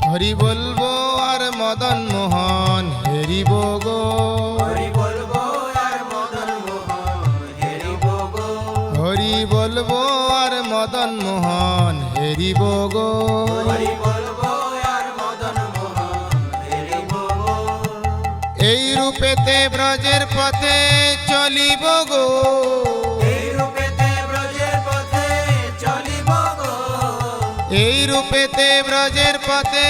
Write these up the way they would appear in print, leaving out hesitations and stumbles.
হরি বলবো আর মদন মোহন হেরিব গো, হরি বলবো আর মদন মোহন হেরিব গো, হরি বলবো আর মদন মোহন হেরিব গো, হরি বলবো আর মদন মোহন হেরিব গো। এই রূপেতে ব্রজের পথে চলিব গো, এই রূপেতে ব্রজের পথে চলিব গো, এই রূপেতে ব্রজের পথে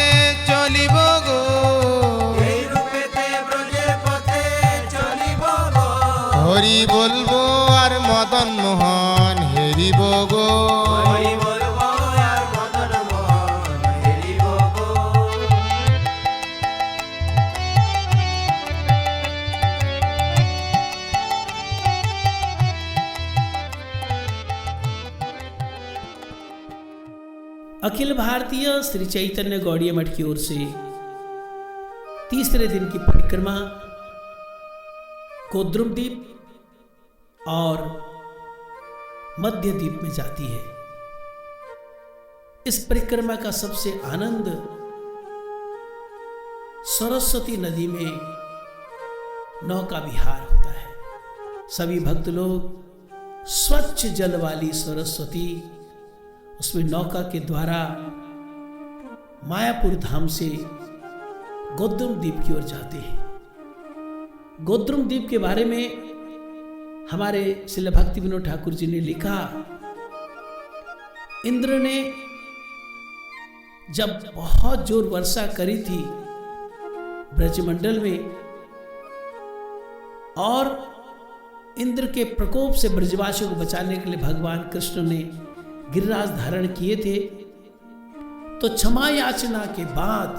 চলিব গো, এই রূপেতে ব্রজের পথে চলিব গো। হরি বলবো আর মদন মোহন হেরিব গো, হরি বলবো আর মদন মোহন হেরিব গো। अखिल भारतीय श्री चैतन्य गौड़ीय मठ की ओर से तीसरे दिन की परिक्रमा कोद्रुम द्वीप और मध्य द्वीप में जाती है। इस परिक्रमा का सबसे आनंद सरस्वती नदी में नौका विहार होता है। सभी भक्त लोग स्वच्छ जल वाली सरस्वती उसमें नौका के द्वारा मायापुर धाम से गोद्रुम द्वीप की ओर जाते हैं। गोद्रुम द्वीप के बारे में हमारे श्रील भक्ति विनोद ठाकुर जी ने लिखा, इंद्र ने जब बहुत जोर वर्षा करी थी ब्रजमंडल में और इंद्र के प्रकोप से ब्रजवासियों को बचाने के लिए भगवान कृष्ण ने गिरिराज धारण किए थे, तो क्षमा याचना के बाद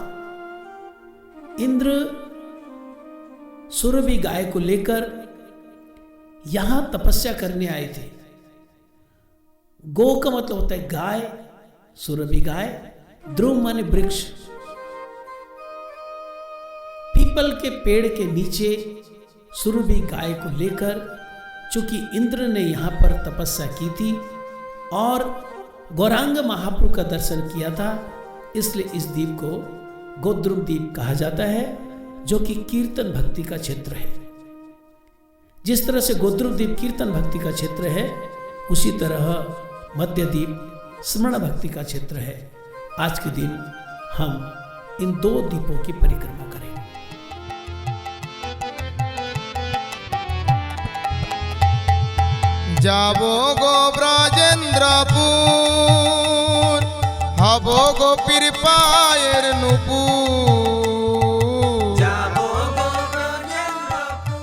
इंद्र सुरभि गाय को लेकर यहां तपस्या करने आए थे। गो का मतलब होता है गाय, सुरभि गाय, ध्रुव माने वृक्ष। पीपल के पेड़ के नीचे सुरभि गाय को लेकर, चूंकि इंद्र ने यहां पर तपस्या की थी और गौरांग महाप्रभु का दर्शन किया था, इसलिए इस द्वीप को गोद्रुम द्वीप कहा जाता है, जो कि कीर्तन भक्ति का क्षेत्र है। जिस तरह से गोद्रुम द्वीप कीर्तन भक्ति का क्षेत्र है, उसी तरह मध्य द्वीप स्मरण भक्ति का क्षेत्र है। आज के दिन हम इन दो द्वीपों की परिक्रमा करें। যাবো গো ব্রজেন্দ্রপুর, হব গোপীর পায়ের নুপুর, যাবো গো ব্রজেন্দ্রপুর,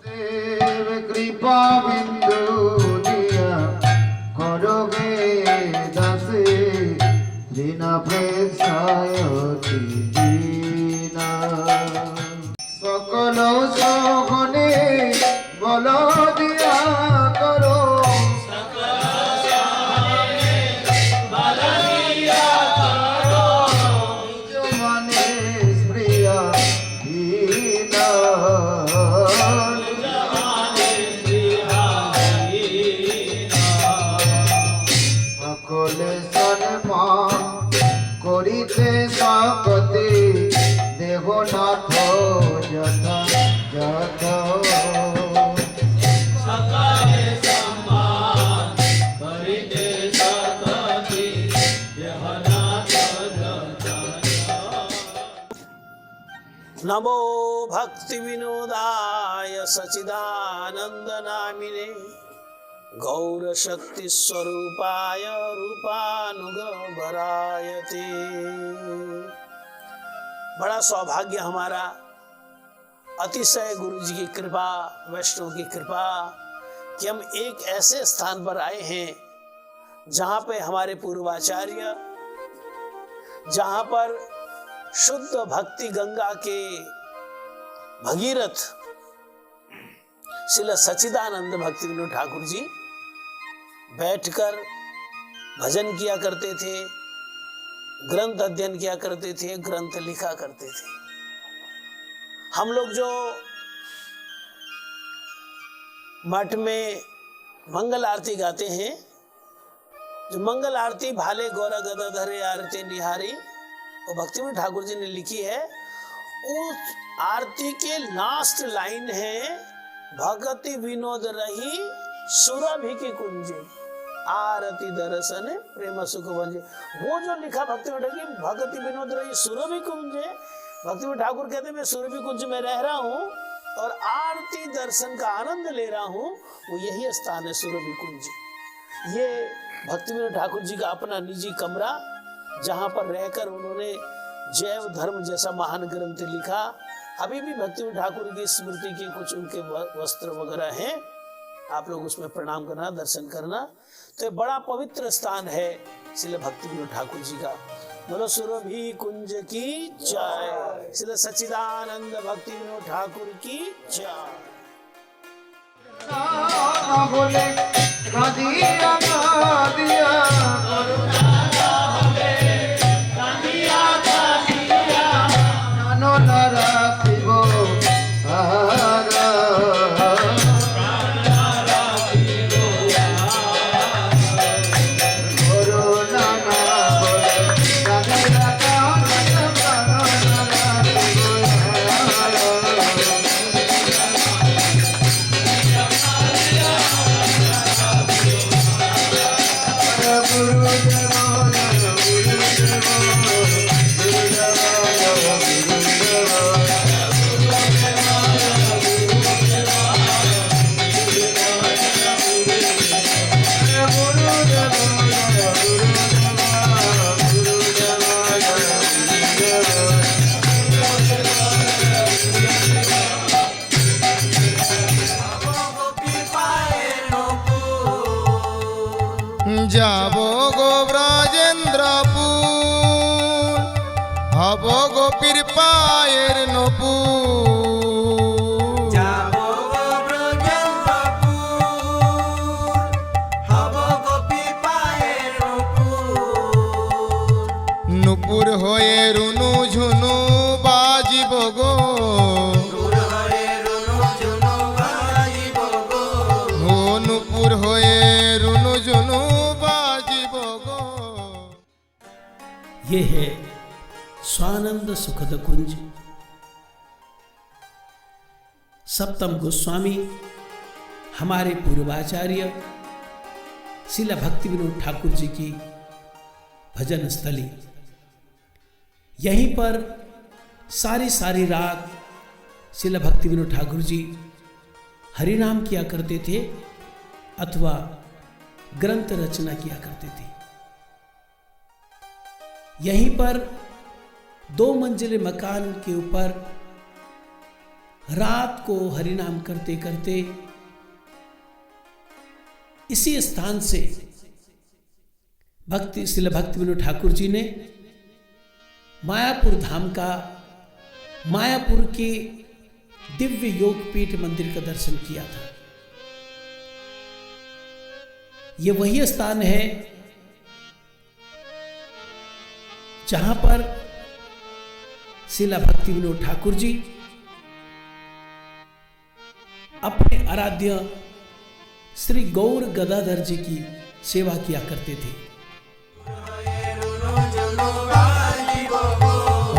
দেব কৃপা বিন্দু দিয়া করবে দাসে দীনা প্রেক্ষায়তি দীনা সকল সহনে বল দিয়া করো মানে প্রিয়া দীনা সকলে সম্মান করিতে সকতে দেহনাথ যথা যথা नमो भक्ति विनोदाय सचिदानंद नामिने गौर शक्ति स्वरूपाय रूपानुगवरायते। बड़ा सौभाग्य हमारा, अतिशय गुरु जी की कृपा, वैष्णव की कृपा कि हम एक ऐसे स्थान पर आए हैं जहां पे हमारे पूर्वाचार्य, जहां पर शुद्ध भक्ति गंगा के भगीरथ श्रील सच्चिदानंद भक्ति विनोद ठाकुर जी बैठकर भजन किया करते थे, ग्रंथ अध्ययन किया करते थे, ग्रंथ लिखा करते थे। हम लोग जो मठ में मंगल आरती गाते हैं, जो मंगल आरती भाले गौरा गदाधरे आरती निहारी वो भक्तिविनोद ठाकुर जी ने लिखी है। उस आरती के लास्ट लाइन है, भगति विनोद रही सुरभि की कुंजे, आरती दर्शन प्रेम सुख भंजे। वो जो लिखा भक्तिविनोद ठाकुर की, भगति विनोद रही सुरभि कुंजे, भक्तिविनोद ठाकुर कहते हैं मैं सुरभि कुंज में रह रहा हूँ और आरती दर्शन का आनंद ले रहा हूँ, वो यही स्थान है सुरभि कुंज। ये भक्तिविनोद ठाकुर जी का अपना निजी कमरा, जहाँ पर रहकर उन्होंने जैव धर्म जैसा महान ग्रंथ लिखा। अभी भी भक्तिविनोद ठाकुर की स्मृति के कुछ उनके वस्त्र वगैरह हैं, आप लोग उसमें प्रणाम करना, दर्शन करना। तो ये बड़ा पवित्र स्थान है श्रील भक्तिविनोद ठाकुर जी का। बोलो सुरभि कुंज की जय, श्रील सच्चिदानंद भक्तिविनोद ठाकुर की जय। बोले नदिया नदिया नानो नराखिबो आहारा যাবো গো ব্রজেন্দ্রপুর, হব গোপীর পায়ের নপুর। যাবো গো ব্রজেন্দ্রপুর, হব গোপী পায়ের নূপুর। নুপুর হয়ে রুনু ঝুনু বাজিব গো, নূর হয়ে রুনু ঝুনু বাজিব গো। ও নুপুর হয়ে রুনু ঝুনু বাজিব গো। ये है स्वानंद सुखद कुंज। सप्तम गोस्वामी हमारे पूर्वाचार्य श्रील भक्तिविनोद ठाकुर जी की भजन स्थली। यहीं पर सारी रात श्रील भक्तिविनोद ठाकुर जी हरिनाम किया करते थे अथवा ग्रंथ रचना किया करते थे। यहीं पर 2 मंजिले मकान के ऊपर रात को हरिनाम करते करते इसी स्थान से श्रील भक्तिविनोद ठाकुर जी ने मायापुर धाम का, मायापुर के दिव्य योगपीठ मंदिर का दर्शन किया था। यह वही स्थान है जहां पर श्रील भक्तिविनोद ठाकुर जी अपने आराध्य श्री गौर गदाधर जी की सेवा किया करते थे।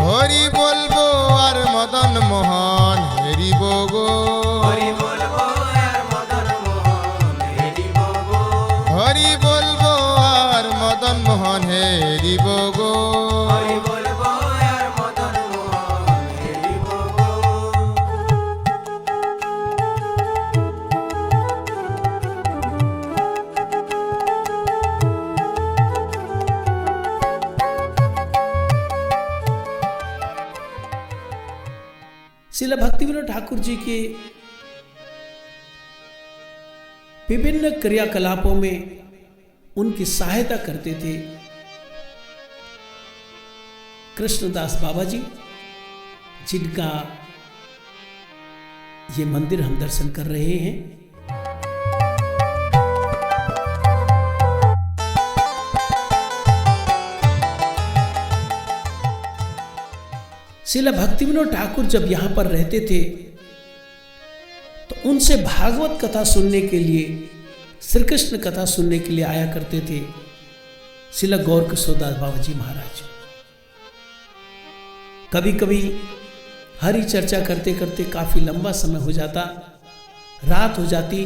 হরি বলবো আর মদন মোহন হেরিব গো, হরি বলবো আর মদন মোহন হেরিব গো। হরি বলবো আর মদন মোহন হেরিব গো। হরি বলবো আর মদন মোহন হেরিব গো। श्रील भक्तिविनोद ठाकुर जी के विभिन्न क्रियाकलापों में उनकी सहायता करते थे कृष्णदास बाबा जी, जिनका ये मंदिर हम दर्शन कर रहे हैं। श्रील भक्तिविनोद ठाकुर जब यहां पर रहते थे तो उनसे भागवत कथा सुनने के लिए, श्री कृष्ण कथा सुनने के लिए आया करते थे श्रील गौर किशोरदास बाबा जी महाराज। कभी कभी हरी चर्चा करते करते काफ़ी लंबा समय हो जाता, रात हो जाती,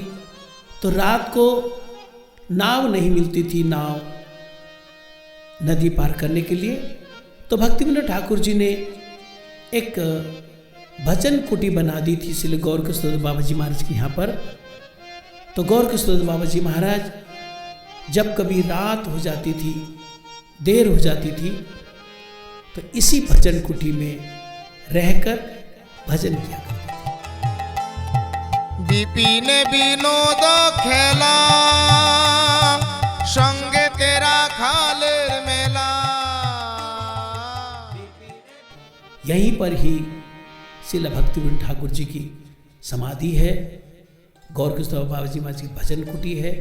तो रात को नाव नहीं मिलती थी, नाव नदी पार करने के लिए। तो भक्ति विनोद ठाकुर जी ने एक भजन कुटी बना दी थी श्री गौर किशोर बाबा जी महाराज के यहाँ पर। तो गौर किशोर बाबा जी महाराज जब कभी रात हो जाती थी, देर हो जाती थी, तो इसी भजन कुटी में रहकर भजन किया करते थे। विपिन विनोद खेला संगे तेरा खालेर मेला। यहीं पर ही श्रील भक्ति विनोद ठाकुर जी की समाधि है, गौर किशोर बाबा जी महाराज की भजन कुटी है,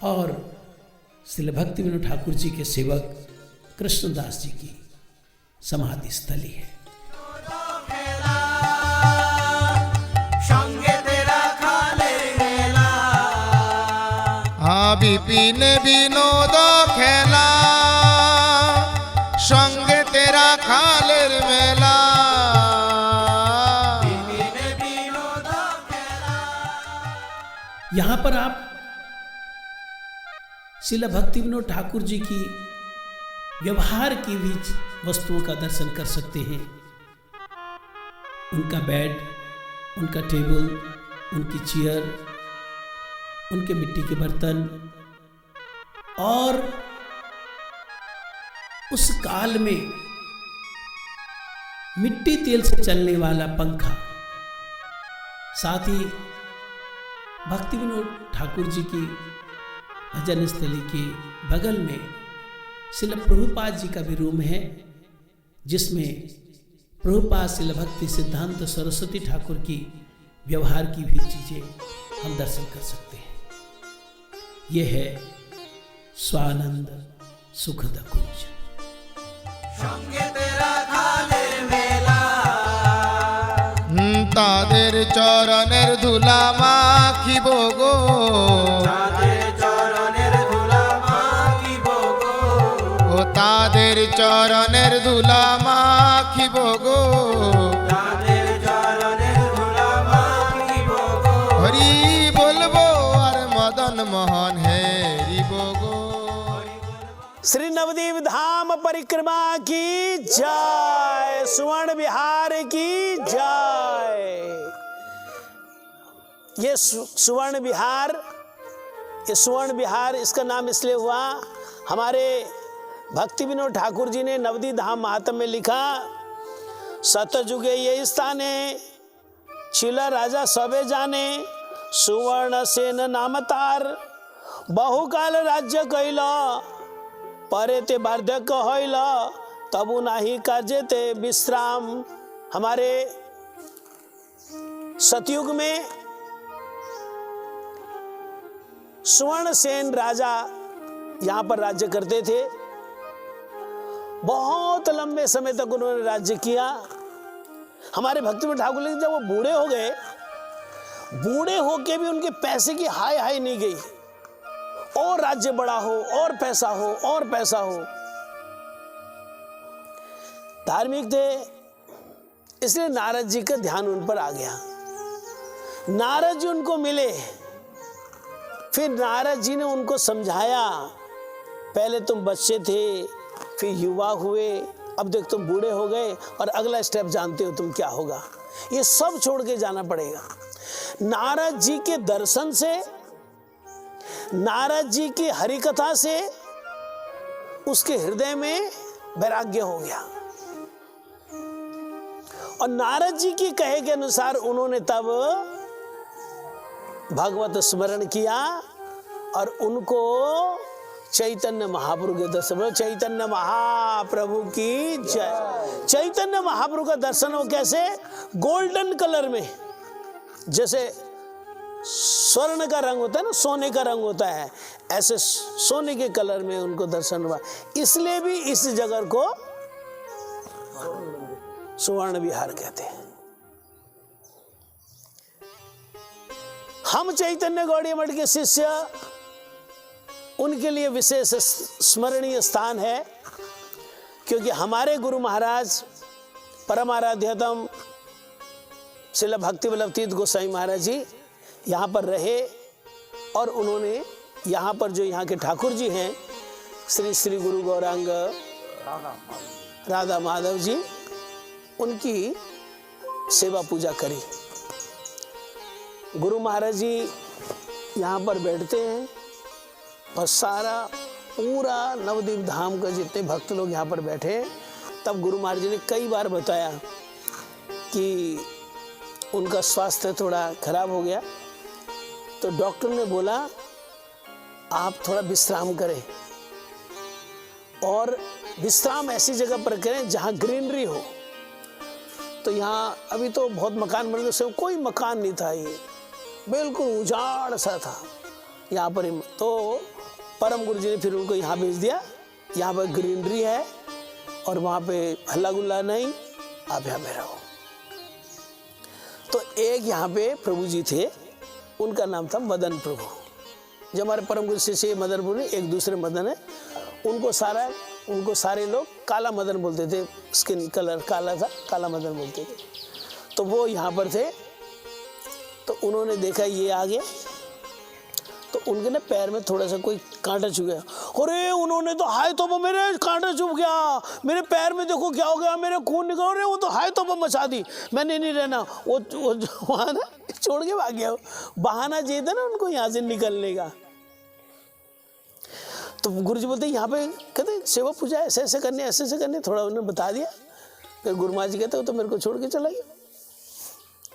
और श्रील भक्ति विनोद ठाकुर जी के सेवक कृष्णदास जी की समाधि स्थली है। विपिन विनोद खेला संगे तेरा खालेर मेला। यहाँ पर आप श्रील भक्ति विनोद ठाकुर जी की व्यवहार की भी वस्तुओं का दर्शन कर सकते हैं। उनका बेड, उनका टेबल, उनकी चेयर, उनके मिट्टी के बर्तन, और उस काल में मिट्टी तेल से चलने वाला पंखा। साथ ही भक्ति विनोद ठाकुर जी की भजन स्थली के बगल में श्रील प्रभुपाद जी का भी रूम है, जिसमें प्रभुपाद श्रील भक्ति सिद्धांत सरस्वती ठाकुर की व्यवहार की भी चीजें हम दर्शन कर सकते हैं। यह है स्वानंद सुखद कुंज। ताদের চরণের ধুলা মাখিব গো, ও তাদের চরণের ধুলা মাখিব গো, হরি বলবো আর মদন মোহন হেরিব গো। श्री नवदीप धाम परिक्रमा की जय, सुवर्ण विहार की जय। ये सुवर्ण विहार इसका नाम इसलिए हुआ, हमारे भक्ति विनोद ठाकुर जी ने नवदीप धाम महात्म्य में लिखा, सतयुगे ये स्थान है, छिला राजा सबे जाने, सुवर्ण सेन नाम तार, बहुकाल राज्य कैला, परे ते बार्धक्य होइल, तबु नाही कार्य ते विश्राम। हमारे सतयुग में सुवर्ण सेन राजा यहाँ पर राज्य करते थे। बहुत लंबे समय तक उन्होंने राज्य किया। हमारे भक्ति विनोद ठाकुर जी जब वो बूढ़े हो गए, बूढ़े होके भी उनके पैसे की हाय नहीं गई, और राज्य बड़ा हो, और पैसा हो, और पैसा हो। धार्मिक थे, इसलिए नारद जी का ध्यान उन पर आ गया। नारद जी उनको मिले, फिर नारद जी ने उनको समझाया, पहले तुम बच्चे थे, फिर युवा हुए, अब देख तुम बूढ़े हो गए, और अगला स्टेप जानते हो तुम क्या होगा। ये सब छोड़ के जाना पड़ेगा। नारद जी के दर्शन से, नारद जी की हरि कथा से उसके हृदय में वैराग्य हो गया, और नारद जी की कहे के अनुसार उन्होंने तब भगवत स्मरण किया, और उनको चैतन्य महाप्रभु के दर्शन, चैतन्य महाप्रभु की जय। चैतन्य महाप्रभु का दर्शन हो कैसे? गोल्डन कलर में, जैसे स्वर्ण का रंग होता है ना, सोने का रंग होता है, ऐसे सोने के कलर में उनको दर्शन हुआ। इसलिए भी इस जगह को सुवर्ण विहार कहते हैं। हम चैतन्य गौड़ीय मठ के शिष्य, उनके लिए विशेष स्मरणीय स्थान है, क्योंकि हमारे गुरु महाराज परमाराध्यतम श्रील भक्ति वल्लभ तीर्थ गोस्वामी महाराज जी यहाँ पर रहे और उन्होंने यहाँ पर जो यहाँ के ठाकुर जी हैं श्री श्री गुरु गौरांग राधा माधव जी, उनकी सेवा पूजा करी। गुरु महाराज जी यहाँ पर बैठते हैं और सारा पूरा नवद्वीप धाम का जितने भक्त लोग यहाँ पर बैठे हैं, तब गुरु महाराज जी ने कई बार बताया कि उनका स्वास्थ्य थोड़ा खराब हो गया, तो डॉक्टर ने बोला आप थोड़ा विश्राम करें और विश्राम ऐसी जगह पर करें जहाँ ग्रीनरी हो। तो यहाँ अभी तो बहुत मकान बन गए, कोई मकान नहीं था, ये बिल्कुल उजाड़ सा था यहाँ पर। तो परम गुरु जी ने फिर उनको यहाँ भेज दिया, यहाँ पर ग्रीनरी है और वहाँ पे हल्ला गुल्ला नहीं, आप यहाँ पे रहो। तो एक यहाँ पे प्रभु जी थे, उनका नाम था मदन प्रभु। जो हमारे परम गुरु शिष्य मदन प्रभु ने, एक दूसरे मदन है, उनको सारे लोग काला मदन बोलते थे, स्किन कलर काला था, काला मदन बोलते थे। तो वो यहाँ पर थे, तो उन्होंने देखा ये आ गया, तो उनके ना पैर में थोड़ा सा कोई कांटा चुभ गया। अरे उन्होंने तो हाय तौबा, मेरे कांटा चुभ गया, मेरे पैर में देखो क्या हो गया, मेरे खून निकल रहे, वो तो हाय तौबा मचा दी, मैंने नहीं रहना। वो वहाँ ना छोड़ के भाग गया, बहाना चाहिए था ना उनको यहाँ से निकलने का। तो गुरु जी बोलते यहाँ पे कहते सेवा पूजा ऐसे ऐसे करनी, ऐसे ऐसे करनी, थोड़ा उन्होंने बता दिया। फिर गुरु महाराज जी कहते हो तो मेरे को छोड़ के चला गया,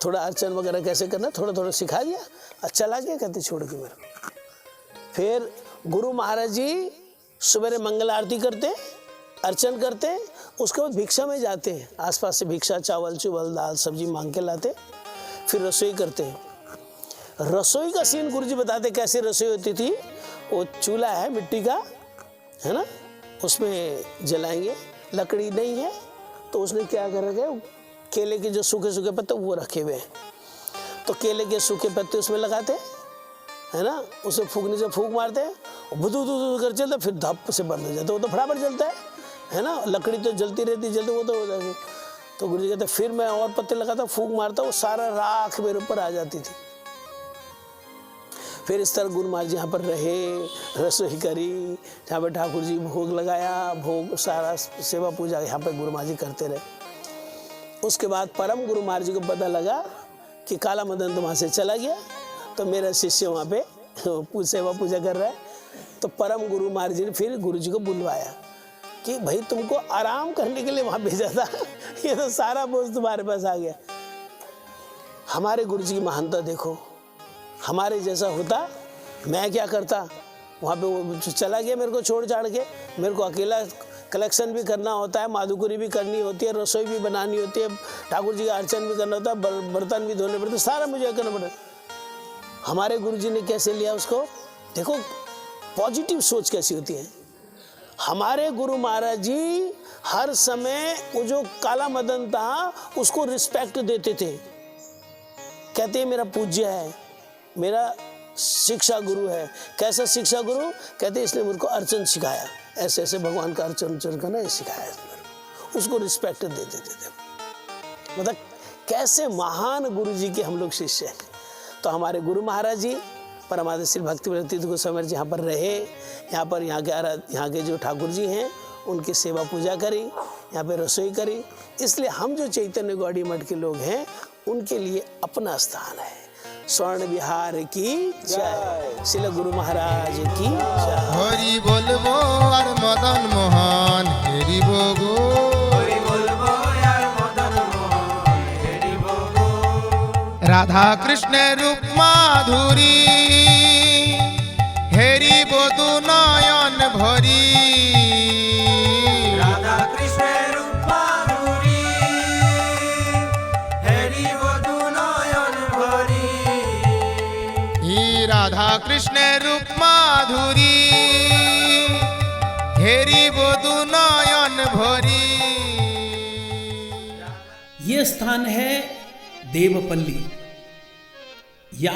थोड़ा अर्चन वगैरह कैसे करना थोड़ा थोड़ा सिखा दिया, अच्छा लगा, कहते छोड़ के मेरे को। फिर गुरु महाराज जी सुबह मंगल आरती करते, अर्चन करते, उसके बाद भिक्षा में जाते हैं, आसपास से भिक्षा, चावल चुवल दाल सब्जी मांग के लाते, फिर रसोई करते हैं। रसोई का सीन गुरु जी बताते कैसे रसोई होती थी। वो चूल्हा है मिट्टी का, है ना, उसमें जलाएंगे, लकड़ी नहीं है तो उसने क्या कर रखे, केले के जो सूखे सूखे पत्ते वो रखे हुए हैं, तो केले के सूखे पत्ते उसमें लगाते है ना, उसमें फूकने से फूक मारते हैं, बुदू बुदू कर चलता, फिर धप से बंद हो जाता, वो तो फटाफट जलता है ना, लकड़ी तो जलती रहती जलती, वो तो हो जाती। तो गुरु जी कहते फिर मैं और पत्ते लगाता, फूक मारता, वो सारा राख मेरे ऊपर आ जाती थी। फिर इस तरह गुरु महाराज यहाँ पर रहे, रसोई करी, जहाँ पर ठाकुर जी भोग लगाया, भोग सारा सेवा पूजा यहाँ पर गुरु महाराज जी करते रहे। उसके बाद परम गुरु महाराज जी को पता लगा कि काला मदन तो वहाँ से चला गया, तो मेरा शिष्य वहाँ पे सेवा पूजा कर रहा है। तो परम गुरु महाराज जी ने फिर गुरु जी को बुलवाया कि भाई तुमको आराम करने के लिए वहाँ भेजा था, ये तो सारा बोझ तुम्हारे पास आ गया। हमारे गुरु जी की महानता देखो, हमारे जैसा होता मैं क्या करता, वहाँ पे वो चला गया मेरे को छोड़ छाड़ के, मेरे को अकेला कलेक्शन भी करना होता है, माधुकरी भी करनी होती है, रसोई भी बनानी होती है, ठाकुर जी का अर्चन भी करना होता है, बर्तन भी धोने पड़ते, सारा मुझे करना पड़ता। हमारे गुरु जी ने कैसे लिया उसको, देखो पॉजिटिव सोच कैसी होती है। हमारे गुरु महाराज जी हर समय वो जो काला मदन था उसको रिस्पेक्ट देते थे, कहते हैं मेरा पूज्य है, मेरा शिक्षा गुरु है। कैसा शिक्षा गुरु, कहते इसने मेरे को अर्चन सिखाया, ऐसे ऐसे भगवान का अर्चन करना ये सिखाया, उसको रिस्पेक्ट देते थे। मतलब कैसे महान गुरु जी के हम लोग शिष्य हैं। तो हमारे गुरु महाराज जी परमादि श्री भक्ति वल्लभ तीर्थ गोस्वामी जी यहाँ पर रहे, यहाँ के जो ठाकुर जी हैं उनकी सेवा पूजा करी, यहाँ पे रसोई करी। इसलिए हम जो चैतन्य गौड़ी मठ के लोग हैं उनके लिए अपना स्थान है। स्वर्ण विहार की जय, श्रील गुरु महाराज की जय। हरि बोलबो और मदन मोहन हेरी बोगो, हरि बोलबो यार मदन मोहन हेरी बोगो। राधा कृष्ण रूप माधुरी हेरी बोधु नयन भरी, राधा कृष्ण रूप माधुरी हेरी बोधु नयन भरी। ही राधा कृष्ण रूप माधुरी हेरी बोधु नयन भरी। ये स्थान है देवपल्ली या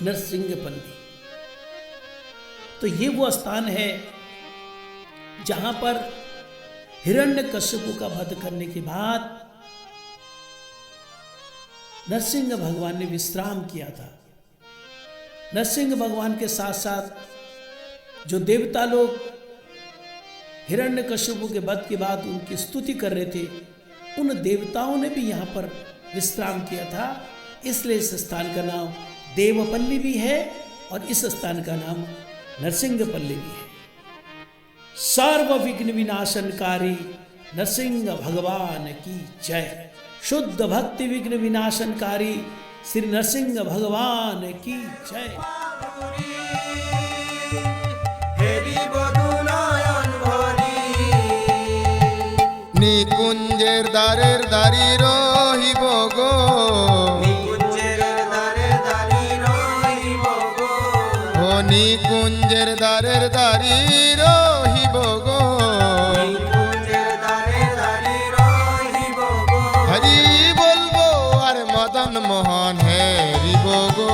नरसिंहपल्ली। तो ये वो स्थान है जहां पर हिरण्यकश्यपु का वध करने के बाद नरसिंह भगवान ने विश्राम किया था। नरसिंह भगवान के साथ साथ जो देवता लोग हिरण्यकश्यपु के वध के बाद उनकी स्तुति कर रहे थे, उन देवताओं ने भी यहाँ पर विश्राम किया था। इसलिए इस स्थान का नाम देवपल्ली भी है और इस स्थान का नाम नरसिंहपल्ली भी है। सर्व विघ्न विनाशनकारी नरसिंह भगवान की जय। शुद्ध भक्ति विघ्न विनाशनकारी श्री नरसिंह भगवान की जय। হেরি বদুনয়ন ভরি নিকুঞ্জের দ্বারের দাঁড়ি রহিব গো, নিকুঞ্জের দ্বারে দাঁড়ি রহিব গো, ও নিকুঞ্জের দ্বারের দাঁড়ি রহিব গো, নিকুঞ্জের দ্বারে দাঁড়ি রহিব গো, হরি বলবো আর মদন মোহন হেরিব গো,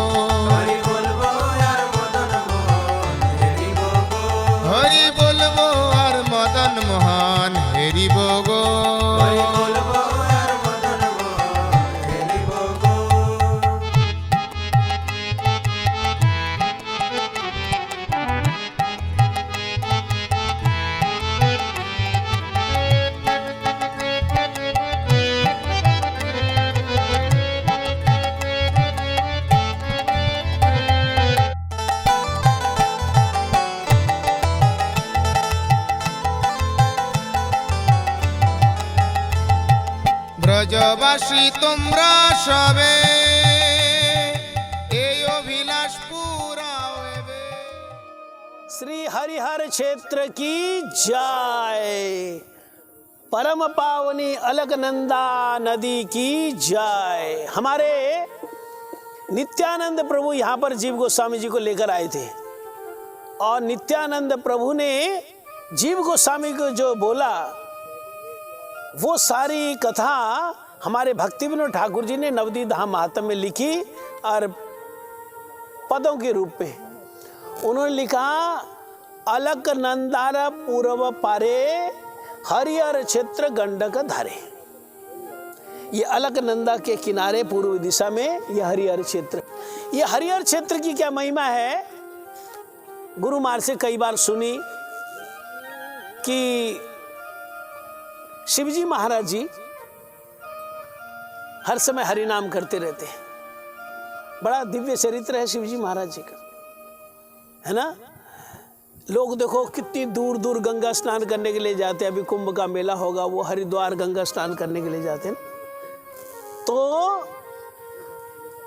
হরি বলবো আর মদন মোহন হেরিব গো, হরি বলবো আর মদন মোহন হেরিব গো। হরি বলবো আর মদন মোহন হেরিব গো। ব্রজবাসী তোমরা সবে এই অভিলাষ পুরাও এবে। श्री हरिहर क्षेत्र की जय। परम पावनी अलकनंदा नदी की जय। हमारे नित्यानंद प्रभु यहाँ पर जीव गोस्वामी जी को लेकर आए थे और नित्यानंद प्रभु ने जीव गोस्वामी को जो बोला वो सारी कथा हमारे भक्ति विनोद ठाकुर जी ने नवदीप धाम महात्म्य में लिखी और पदों के रूप में उन्होंने लिखा, अलकनंदार पूर्व पारे हरिहर क्षेत्र गंडक धारे। ये अलकनंदा के किनारे पूर्व दिशा में यह हरिहर क्षेत्र। ये हरिहर क्षेत्र की क्या महिमा है, गुरु महाराज से कई बार सुनी कि शिवजी महाराज जी हर समय हरि नाम करते रहते हैं। बड़ा दिव्य चरित्र है शिवजी महाराज जी का, है ना। लोग देखो कितनी दूर दूर गंगा स्नान करने के लिए जाते हैं। अभी कुंभ का मेला होगा, वो हरिद्वार गंगा स्नान करने के लिए जाते हैं। तो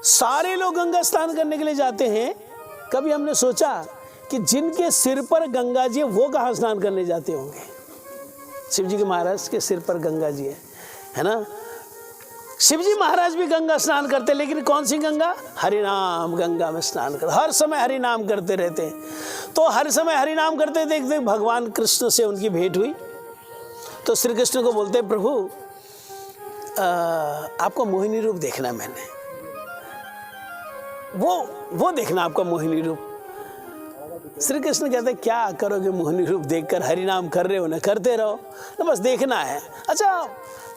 सारे लोग गंगा स्नान करने के लिए जाते हैं। कभी हमने सोचा कि जिनके सिर पर गंगा जी है वो कहाँ स्नान करने जाते होंगे। शिवजी के महाराज के सिर पर गंगा जी है ना। शिवजी महाराज भी गंगा स्नान करते, लेकिन कौन सी गंगा, हरिनाम गंगा में स्नान कर, हर समय हरि नाम करते रहते हैं। तो हर समय हरि नाम करते देखते भगवान कृष्ण से उनकी भेंट हुई। तो श्री कृष्ण को बोलते, प्रभु आपका मोहिनी रूप देखना, मैंने वो देखना आपका मोहिनी रूप। श्री कृष्ण कहते, क्या करोगे मोहिनी रूप देखकर, हरि नाम कर रहे हो ना, करते रहो ना, बस देखना है। अच्छा,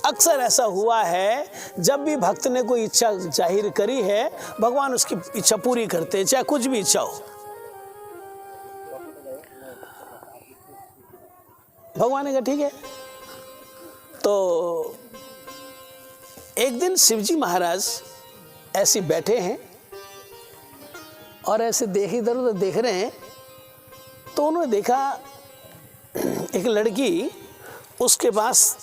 अक्सर ऐसा हुआ है जब भी भक्त ने कोई इच्छा जाहिर करी है, भगवान उसकी इच्छा पूरी करते हैं, चाहे कुछ भी इच्छा हो। भगवान ने कहा ठीक है। तो एक दिन शिवजी महाराज ऐसे बैठे हैं और ऐसे इधर उधर देख रहे हैं। तो उन्होंने देखा एक लड़की, उसके पास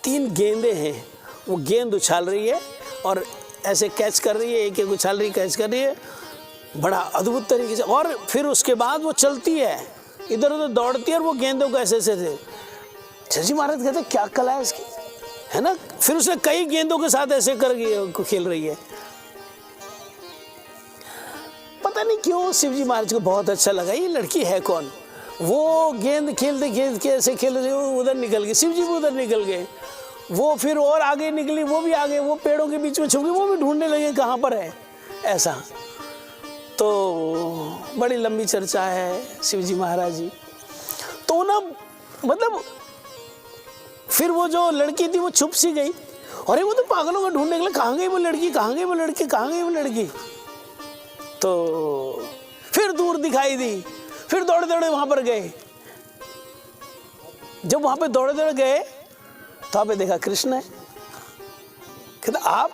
3 गेंदे हैं, वो गेंद उछाल रही है और ऐसे कैच कर रही है, एक एक उछाल रही, कैच कर रही है, बड़ा अद्भुत तरीके से। और फिर उसके बाद वो चलती है, इधर उधर दौड़ती है और वो गेंदों को ऐसे ऐसे। शिवजी महाराज कहते क्या कला है इसकी, है ना। फिर उसने कई गेंदों के साथ ऐसे कर खेल रही है। पता नहीं क्यों शिवजी महाराज को बहुत अच्छा लगा, ये लड़की है कौन। वो गेंद खेलते खेलते ऐसे खेल रहे, वो उधर निकल गए, शिवजी भी उधर निकल गए, वो फिर और आगे निकली, वो भी आगे, वो पेड़ों के बीच में छुप गई, वो भी ढूंढने लगे कहाँ पर है ऐसा। तो बड़ी लंबी चर्चा है शिवजी महाराज जी। तो ना मतलब फिर वो जो लड़की थी वो छुप सी गई। अरे वो तो पागलों को ढूंढने के लिए, कहाँ गई वो लड़की, कहाँ गई वो लड़की, कहाँ गई वो लड़की। तो फिर दूर दिखाई दी, फिर दौड़े दौड़े वहां पर गए। जब वहां पे दौड़े दौड़े गए तो वहां पे देखा कृष्ण है। कहते आप,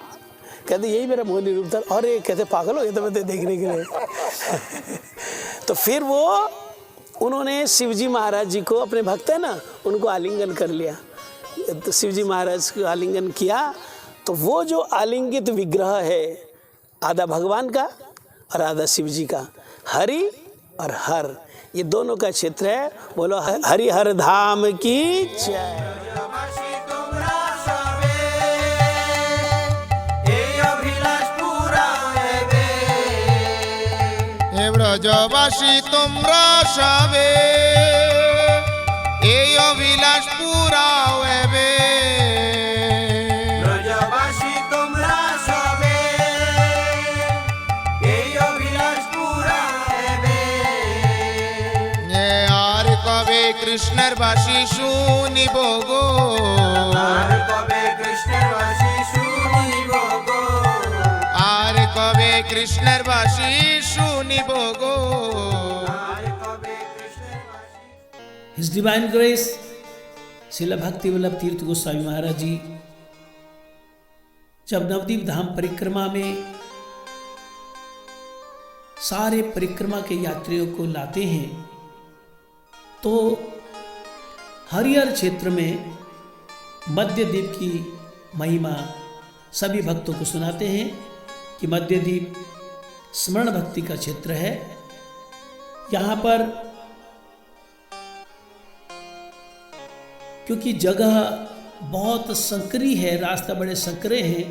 कहते यही मेरा मोहिनी रूप था। अरे कहते पागल हो गए तो मैं देखने के लिए। तो फिर वो उन्होंने शिवजी महाराज जी को, अपने भक्त है ना, उनको आलिंगन कर लिया। तो शिवजी महाराज को आलिंगन किया तो वो जो आलिंगित विग्रह है आधा भगवान का और आधा शिवजी का, हरि और हर, ये दोनों का क्षेत्र है। बोलो हरि हर धाम की जय। ব্রজবাসী তোমরা সবে এই অভিলাষ পুরাও এবে। ব্রজবাসী তোমরা সবে এই অভিলাষ পুরাবে। আর কবে কৃষ্ণের বাসি শুনিব গো, আর কবে কৃষ্ণের বাসি শুনিব গো, আর কবে কৃষ্ণের বাসি শুনিব গো। আর কবে কৃষ্ণের বাসি। हिज डिवाइन ग्रेस श्रील भक्ति वल्लभ तीर्थ गोस्वामी महाराज जी जब नवद्वीप धाम परिक्रमा में सारे परिक्रमा के यात्रियों को लाते हैं तो हरिहर क्षेत्र में मध्यद्वीप की महिमा सभी भक्तों को सुनाते हैं कि मध्यद्वीप स्मरण भक्ति का क्षेत्र है। यहाँ पर क्योंकि जगह बहुत संकरी है, रास्ता बड़े संकरे हैं,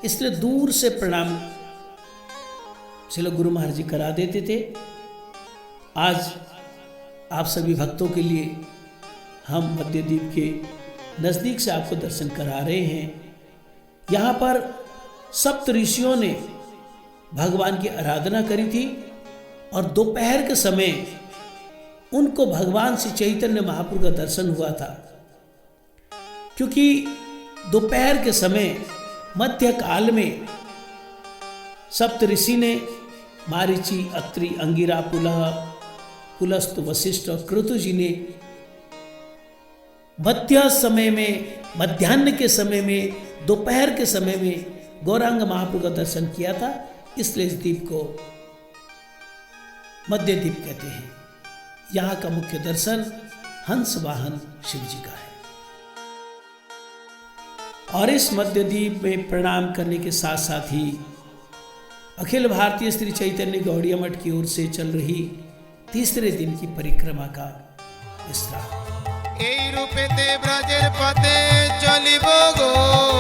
इसलिए दूर से प्रणाम श्रील गुरु महाराज जी करा देते थे। आज आप सभी भक्तों के लिए हम मध्यद्वीप के नज़दीक से आपको दर्शन करा रहे हैं। यहाँ पर सप्त ऋषियों ने भगवान की आराधना करी थी और दोपहर के समय उनको भगवान श्री चैतन्य महाप्रभु का दर्शन हुआ था। क्योंकि दोपहर के समय मध्य काल में सप्त ऋषि ने मारीचि, अत्रि, अंगिरा, पुलह, पुलस्त, वशिष्ठ और क्रतु जी ने मध्य समय में, मध्याह्न के समय में, दोपहर के समय में गौरांग महाप्रभु का दर्शन किया था। इसलिए इस द्वीप को मध्य द्वीप कहते हैं। यहाँ का मुख्य दर्शन हंस वाहन शिव जी का है। और इस मध्य द्वीप में प्रणाम करने के साथ साथ ही अखिल भारतीय श्री चैतन्य गौड़िया मठ की ओर से चल रही तीसरे दिन की परिक्रमा का विस्तार। এই রূপেতে ব্রজের পথে চলিব গো।